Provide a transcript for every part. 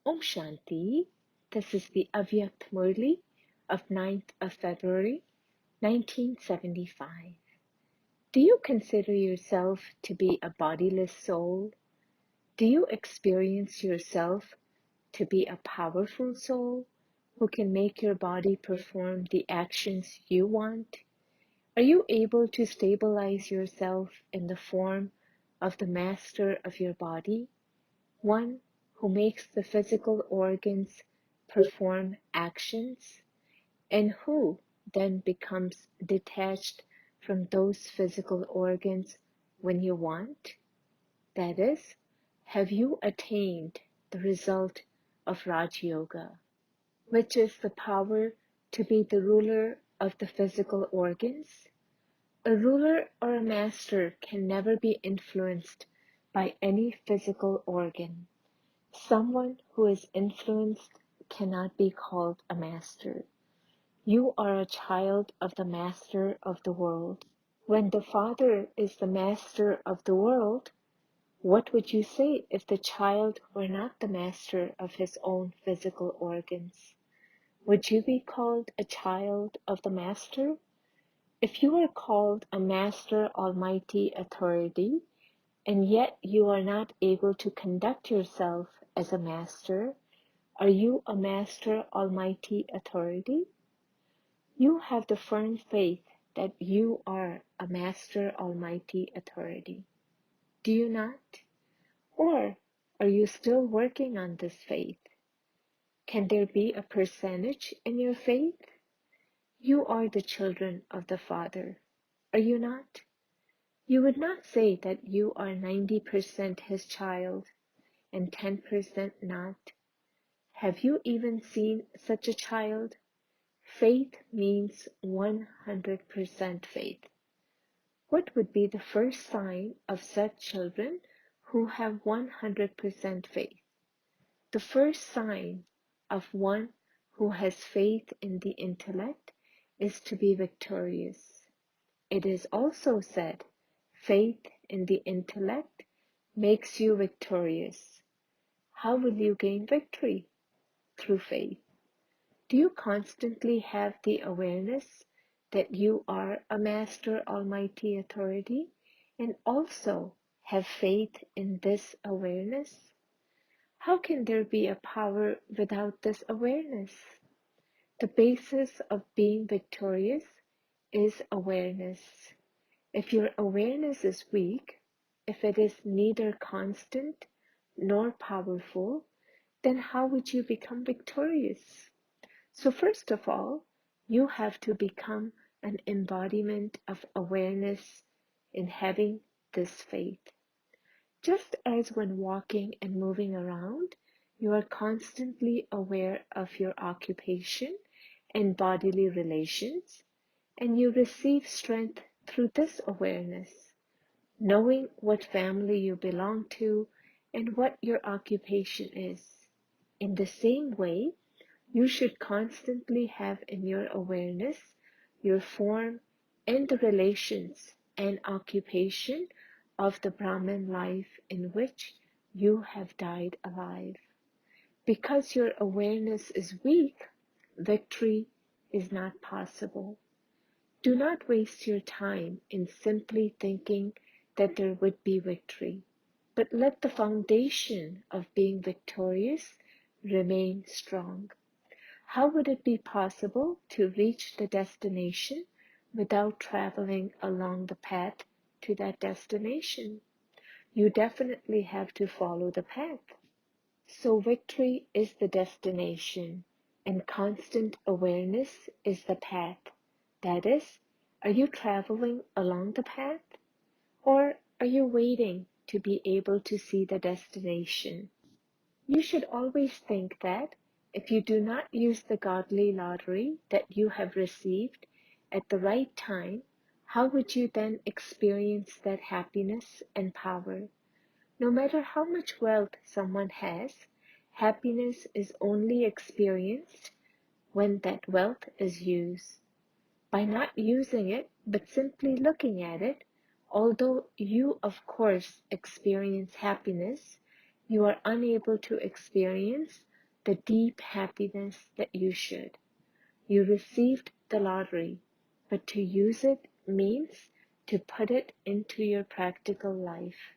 Om Shanti. This is the Avyakt Murli of 9th of February, 1975. Do you consider yourself to be a bodiless soul? Do you experience yourself to be a powerful soul who can make your body perform the actions you want? Are you able to stabilize yourself in the form of the master of your body, one who makes the physical organs perform actions, and who then becomes detached from those physical organs when you want? That is, have you attained the result of Raj Yoga, which is the power to be the ruler of the physical organs? A ruler or a master can never be influenced by any physical organ. Someone who is influenced cannot be called a master. You are a child of the master of the world. When the Father is the master of the world, what would you say if the child were not the master of his own physical organs? Would you be called a child of the master? If you are called a master almighty authority, and yet you are not able to conduct yourself as a master, are you a master almighty authority? You have the firm faith that you are a master almighty authority. Do you not? Or are you still working on this faith? Can there be a percentage in your faith? You are the children of the Father, are you not? You would not say that you are 90% His child and 10% not. Have you even seen such a child? Faith means 100% faith. What would be the first sign of such children who have 100% faith? The first sign of one who has faith in the intellect is to be victorious. It is also said, faith in the intellect makes you victorious. How will you gain victory? Through faith. Do you constantly have the awareness that you are a master almighty authority and also have faith in this awareness? How can there be a power without this awareness? The basis of being victorious is awareness. If your awareness is weak, if it is neither constant nor powerful, then how would you become victorious? So first of all, you have to become an embodiment of awareness in having this faith. Just as when walking and moving around, you are constantly aware of your occupation and bodily relations, and you receive strength through this awareness, knowing what family you belong to and what your occupation is. In the same way, you should constantly have in your awareness your form and the relations and occupation of the Brahman life in which you have died alive. Because your awareness is weak, victory is not possible. Do not waste your time in simply thinking that there would be victory, but let the foundation of being victorious remain strong. How would it be possible to reach the destination without traveling along the path to that destination? You definitely have to follow the path. So victory is the destination, and constant awareness is the path. That is, are you traveling along the path? Or are you waiting to be able to see the destination? You should always think that if you do not use the godly lottery that you have received at the right time, how would you then experience that happiness and power? No matter how much wealth someone has, happiness is only experienced when that wealth is used. By not using it, but simply looking at it, although you of course experience happiness, you are unable to experience the deep happiness that you should. You received the lottery, but to use it means to put it into your practical life.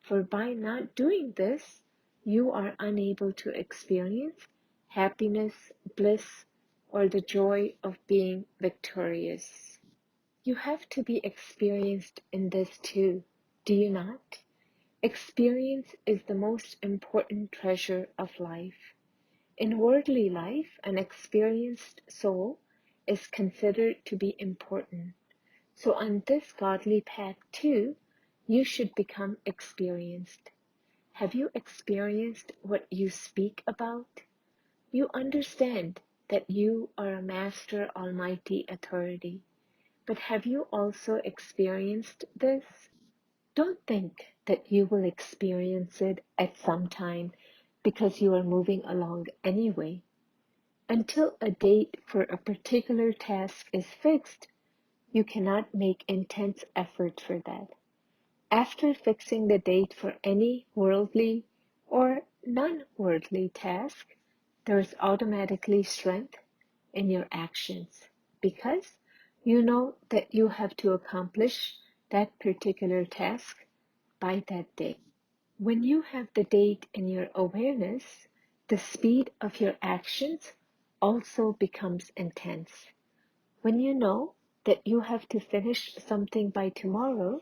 For by not doing this, you are unable to experience happiness, bliss, or the joy of being victorious. You have to be experienced in this too, do you not? Experience is the most important treasure of life. In worldly life, an experienced soul is considered to be important. So on this godly path too, you should become experienced. Have you experienced what you speak about? You understand that you are a master almighty authority. But have you also experienced this? Don't think that you will experience it at some time because you are moving along anyway. Until a date for a particular task is fixed, you cannot make intense effort for that. After fixing the date for any worldly or non-worldly task, there is automatically strength in your actions because you know that you have to accomplish that particular task by that day. When you have the date in your awareness, the speed of your actions also becomes intense. When you know that you have to finish something by tomorrow,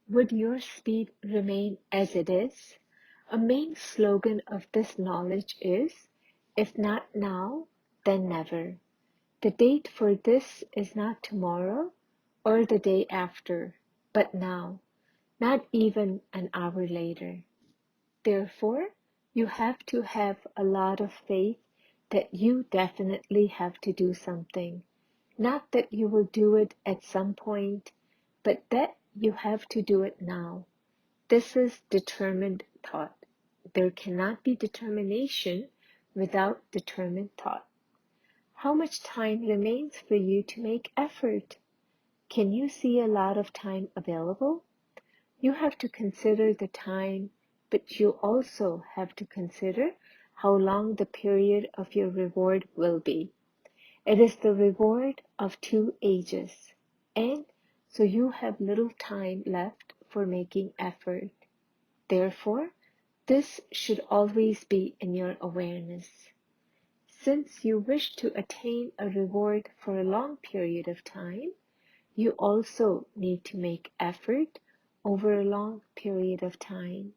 would your speed remain as it is? A main slogan of this knowledge is, if not now, then never. The date for this is not tomorrow or the day after, but now, not even an hour later. Therefore, you have to have a lot of faith that you definitely have to do something. Not that you will do it at some point, but that you have to do it now. This is determined thought. There cannot be determination without determined thought. How much time remains for you to make effort? Can you see a lot of time available? You have to consider the time, but you also have to consider how long the period of your reward will be. It is the reward of 2 ages, and so you have little time left for making effort. Therefore, this should always be in your awareness. Since you wish to attain a reward for a long period of time, you also need to make effort over a long period of time.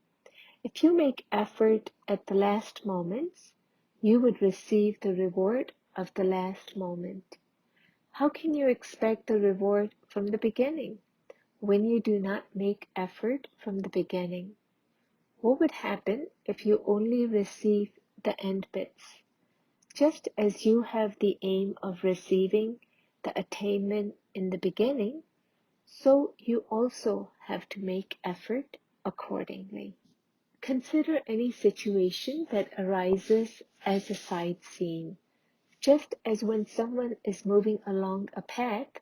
If you make effort at the last moments, you would receive the reward of the last moment. How can you expect the reward from the beginning when you do not make effort from the beginning? What would happen if you only receive the end bits? Just as you have the aim of receiving the attainment in the beginning, so you also have to make effort accordingly. Consider any situation that arises as a side scene. Just as when someone is moving along a path,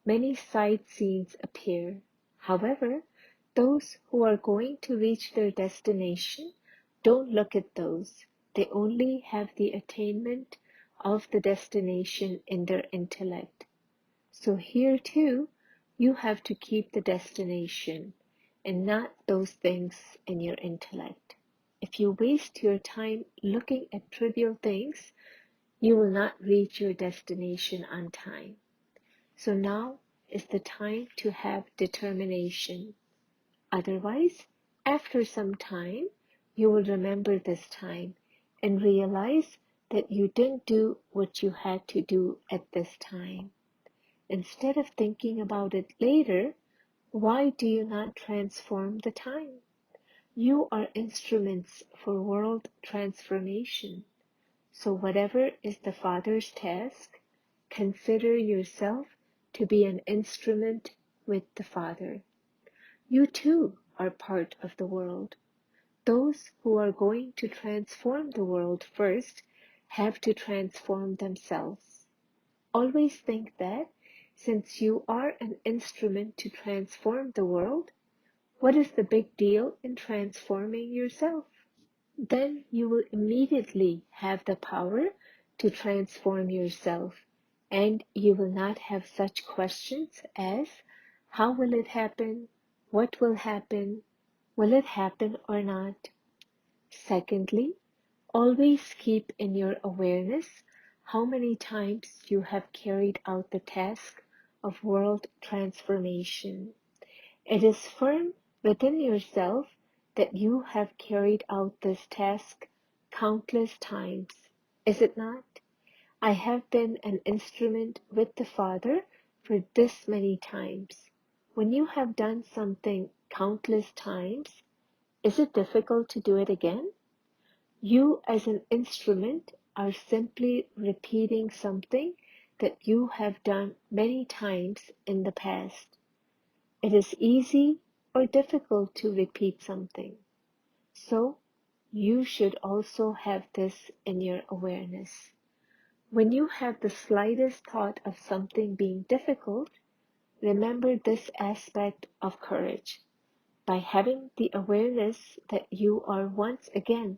many side scenes appear. However, those who are going to reach their destination don't look at those. They only have the attainment of the destination in their intellect. So here too, you have to keep the destination and not those things in your intellect. If you waste your time looking at trivial things, you will not reach your destination on time. So now is the time to have determination. Otherwise, after some time, you will remember this time and realize that you didn't do what you had to do at this time. Instead of thinking about it later, why do you not transform the time? You are instruments for world transformation. So whatever is the Father's task, consider yourself to be an instrument with the Father. You too are part of the world. Those who are going to transform the world first have to transform themselves. Always think that since you are an instrument to transform the world, what is the big deal in transforming yourself? then you will immediately have the power to transform yourself, and you will not have such questions as how will it happen, what will it happen or not. Secondly, always keep in your awareness how many times you have carried out the task of world transformation. It is firm within yourself that you have carried out this task countless times, is it not? I have been an instrument with the Father for this many times. When you have done something countless times, is it difficult to do it again? You, as an instrument, are simply repeating something that you have done many times in the past. It is easy or difficult to repeat something. So, you should also have this in your awareness. When you have the slightest thought of something being difficult, remember this aspect of courage. By having the awareness that you are once again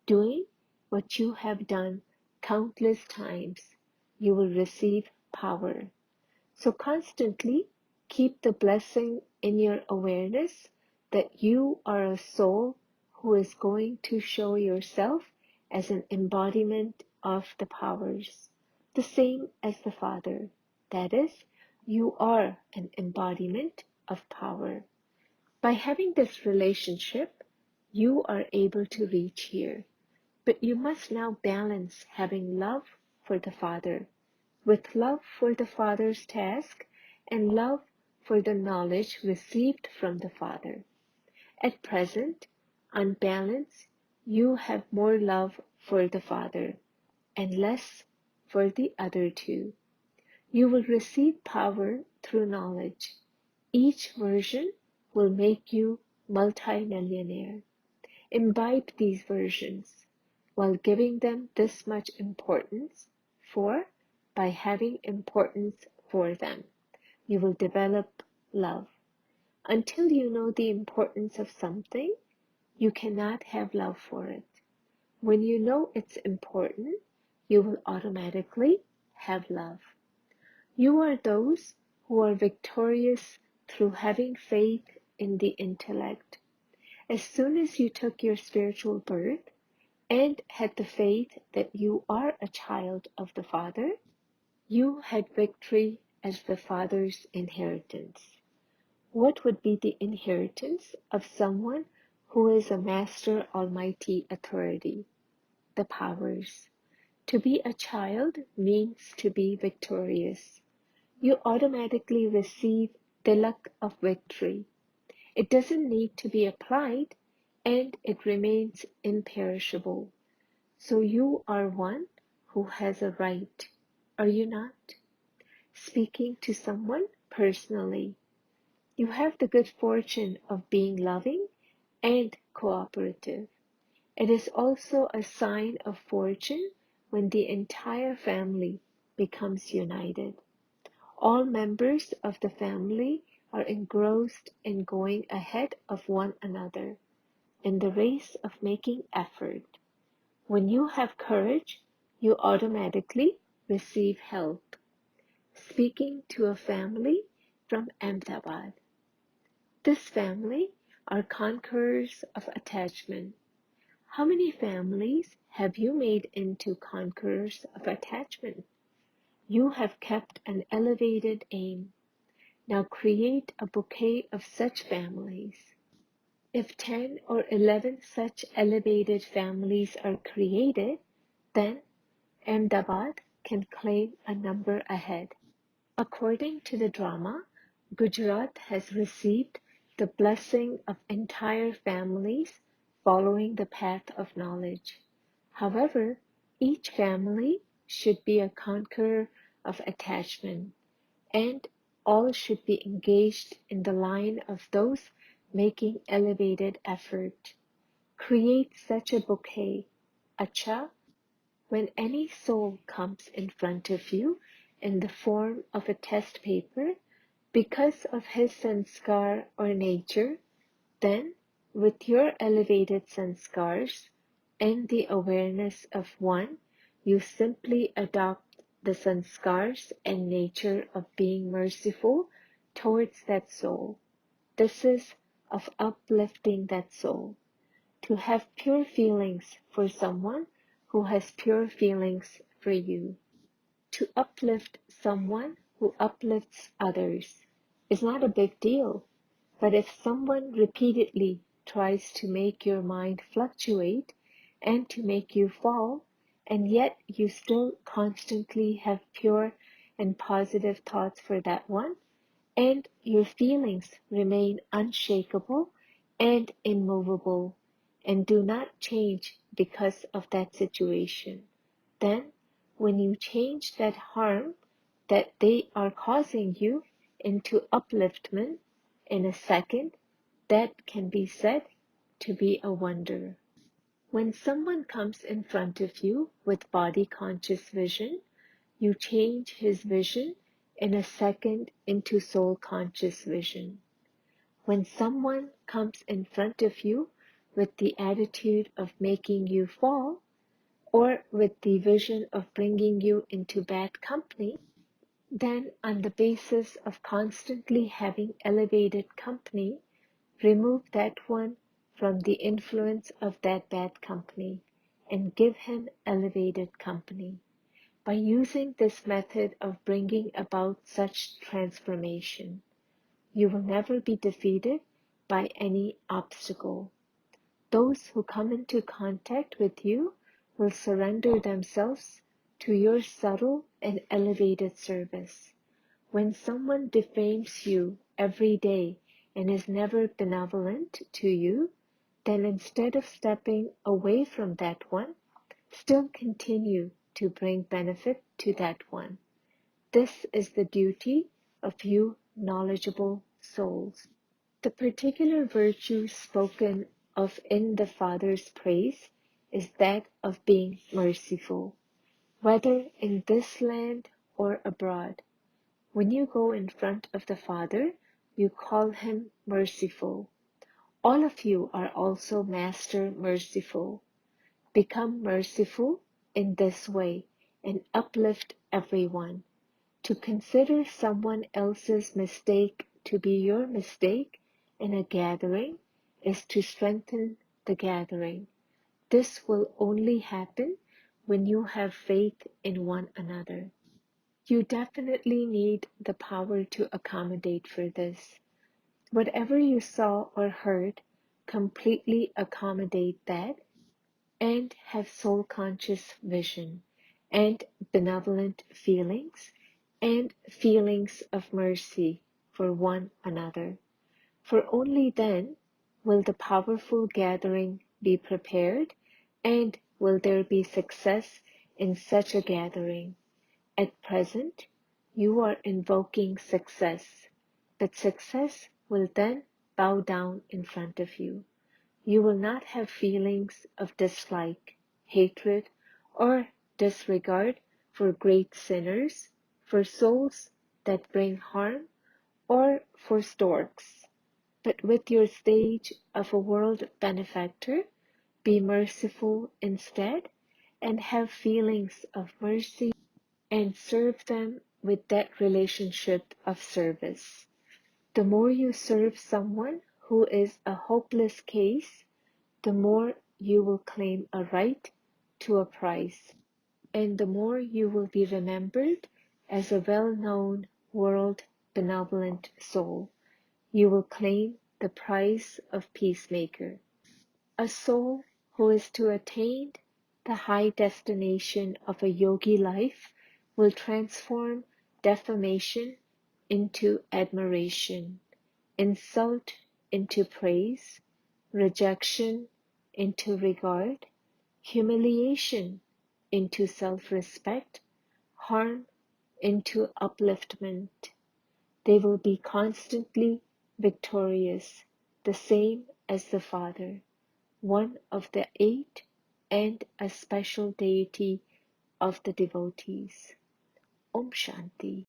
doing what you have done countless times, you will receive power. So constantly keep the blessing in your awareness that you are a soul who is going to show yourself as an embodiment of the powers, the same as the Father. That is, you are an embodiment of power. By having this relationship, you are able to reach here. But you must now balance having love for the Father with love for the Father's task and love for the knowledge received from the Father. At present, on balance, you have more love for the Father and less for the other two. You will receive power through knowledge. Each version will make you multimillionaire. Imbibe these versions while giving them this much importance, for by having importance for them, you will develop love. Until you know the importance of something, you cannot have love for it. When you know it's important, you will automatically have love. You are those who are victorious through having faith in the intellect. As soon as you took your spiritual birth and had the faith that you are a child of the Father, you had victory as the Father's inheritance. What would be the inheritance of someone who is a Master Almighty authority? The powers. To be a child means to be victorious. You automatically receive the luck of victory. It doesn't need to be applied, and it remains imperishable. So you are one who has a right, are you not? Speaking to someone personally, you have the good fortune of being loving and cooperative. It is also a sign of fortune when the entire family becomes united. All members of the family are engrossed in going ahead of one another in the race of making effort. When you have courage, you automatically receive help. Speaking to a family from Ahmedabad. This family are conquerors of attachment. How many families have you made into conquerors of attachment? You have kept an elevated aim. Now create a bouquet of such families. If 10 or 11 such elevated families are created, then Ahmedabad can claim a number ahead. According to the drama, Gujarat has received the blessing of entire families following the path of knowledge. However, each family should be a conqueror of attachment, and all should be engaged in the line of those making elevated effort. Create such a bouquet, acha, when any soul comes in front of you in the form of a test paper because of his sanskar or nature, then with your elevated sanskars, and the awareness of one, you simply adopt the sanskars and nature of being merciful towards that soul. This is of uplifting that soul. To have pure feelings for someone who has pure feelings for you. To uplift someone who uplifts others is not a big deal, but if someone repeatedly tries to make your mind fluctuate and to make you fall, and yet you still constantly have pure and positive thoughts for that one, and your feelings remain unshakable and immovable and do not change because of that situation, then when you change that harm that they are causing you into upliftment in a second, that can be said to be a wonder. When someone comes in front of you with body conscious vision, you change his vision in a second into soul conscious vision. When someone comes in front of you with the attitude of making you fall, or with the vision of bringing you into bad company, then on the basis of constantly having elevated company, remove that one from the influence of that bad company and give him elevated company. By using this method of bringing about such transformation, you will never be defeated by any obstacle. Those who come into contact with you will surrender themselves to your subtle and elevated service. When someone defames you every day and is never benevolent to you, then instead of stepping away from that one, still continue to bring benefit to that one. This is the duty of you knowledgeable souls. The particular virtue spoken of in the Father's praise is that of being merciful, whether in this land or abroad. When you go in front of the Father, you call him merciful. All of you are also Master Merciful. Become merciful in this way and uplift everyone. To consider someone else's mistake to be your mistake in a gathering is to strengthen the gathering. This will only happen when you have faith in one another. You definitely need the power to accommodate for this. Whatever you saw or heard, completely accommodate that and have soul conscious vision and benevolent feelings and feelings of mercy for one another. For only then will the powerful gathering be prepared and will there be success in such a gathering. At present, you are invoking success, but success will then bow down in front of you. You will not have feelings of dislike, hatred, or disregard for great sinners, for souls that bring harm, or for storks. But with your stage of a world benefactor, be merciful instead, and have feelings of mercy and serve them with that relationship of service. The more you serve someone who is a hopeless case, the more you will claim a right to a prize, and the more you will be remembered as a well-known world benevolent soul. You will claim the prize of peacemaker. A soul who is to attain the high destination of a yogi life will transform defamation into admiration, insult into praise, rejection into regard, humiliation into self-respect, harm into upliftment. They will be constantly victorious, the same as the Father, one of the eight and a special deity of the devotees. Om Shanti.